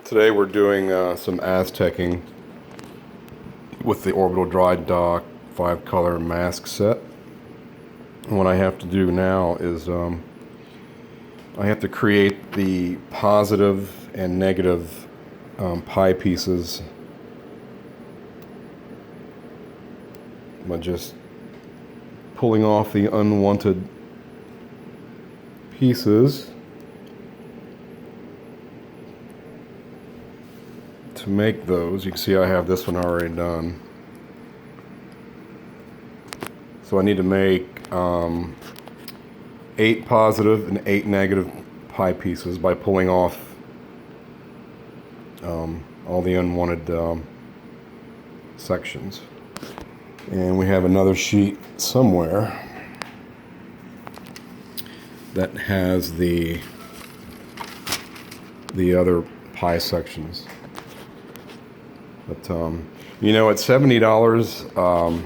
Today we're doing some Aztecing with the Orbitaldrydock 5-color mask set. And what I have to do now is I have to create the positive and negative pie pieces by just pulling off the unwanted pieces to make those. You can see I have this one already done. So I need to make 8 positive and 8 negative pie pieces by pulling off all the unwanted sections. And we have another sheet somewhere that has the other pie sections. But you know, at $70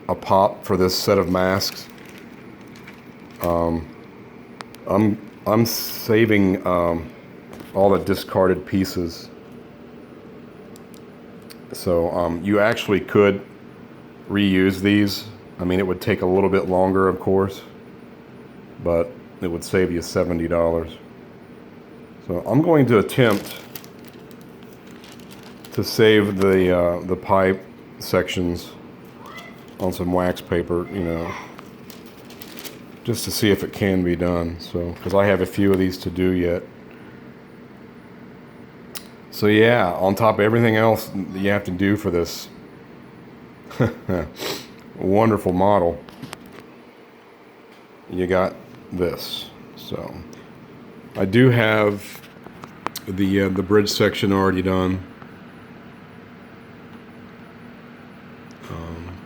a pop for this set of masks, I'm saving all the discarded pieces. So you actually could reuse these. I mean, it would take a little bit longer, of course, but it would save you $70. So I'm going to attempt to save the pipe sections on some wax paper, you know, just to see if it can be done. So, because I have a few of these to do yet. So yeah, on top of everything else that you have to do for this wonderful model, you got this. So I do have the bridge section already done.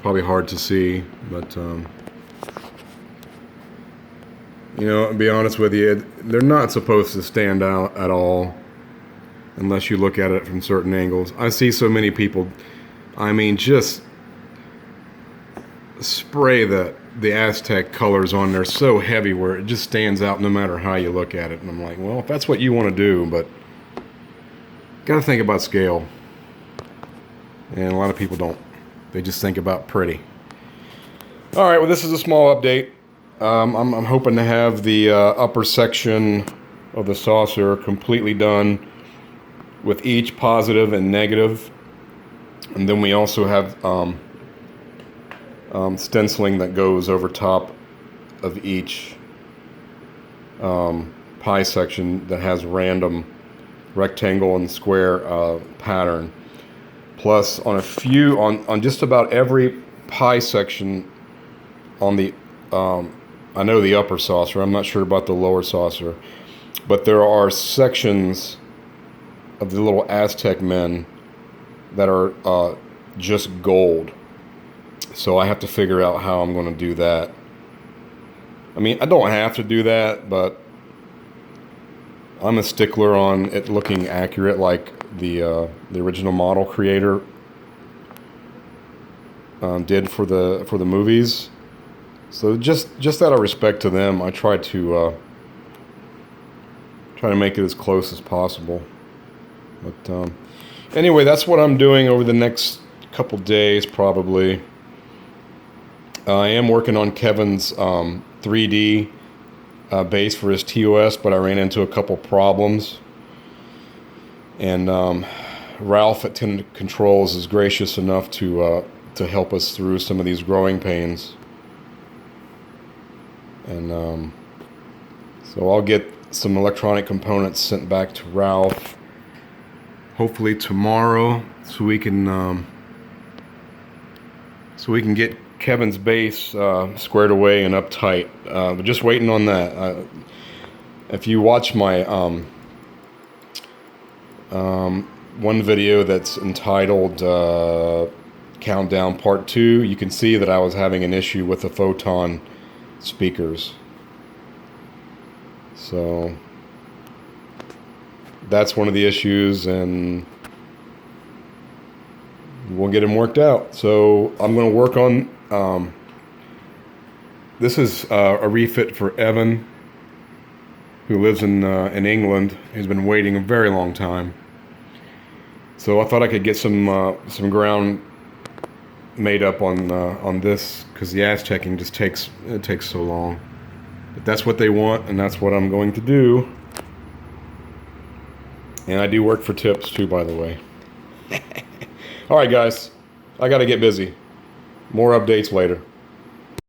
Probably hard to see, but you know, to be honest with you, they're not supposed to stand out at all unless you look at it from certain angles. I see so many people, I mean, just spray the Aztec colors on there so heavy where it just stands out no matter how you look at it. And I'm like, well, if that's what you want to do, but gotta think about scale. And a lot of people don't. They just think about pretty. All right, well, this is a small update. I'm hoping to have the upper section of the saucer completely done with each positive and negative. And then we also have stenciling that goes over top of each pie section that has random rectangle and square pattern. Plus, on a few, on just about every pie section on the, I know the upper saucer, I'm not sure about the lower saucer, but there are sections of the little Aztec men that are just gold. So I have to figure out how I'm going to do that. I mean, I don't have to do that, but I'm a stickler on it looking accurate, like the original model creator did for the movies. So just out of respect to them, I try to make it as close as possible. But anyway, that's what I'm doing over the next couple days, probably. I am working on Kevin's 3D base for his TOS, but I ran into a couple problems. And Ralph at Tendon Controls is gracious enough to help us through some of these growing pains. And so I'll get some electronic components sent back to Ralph, hopefully tomorrow, so we can get Kevin's base squared away and uptight. But just waiting on that. If you watch my one video that's entitled Countdown Part 2, you can see that I was having an issue with the photon speakers. So that's one of the issues, and we'll get them worked out. So I'm going to work on this is a refit for Evan, who lives in England. He's been waiting a very long time. So I thought I could get some ground made up on this, because the ass checking just takes so long. But that's what they want, and that's what I'm going to do. And I do work for tips too, by the way. All right, guys, I got to get busy. More updates later.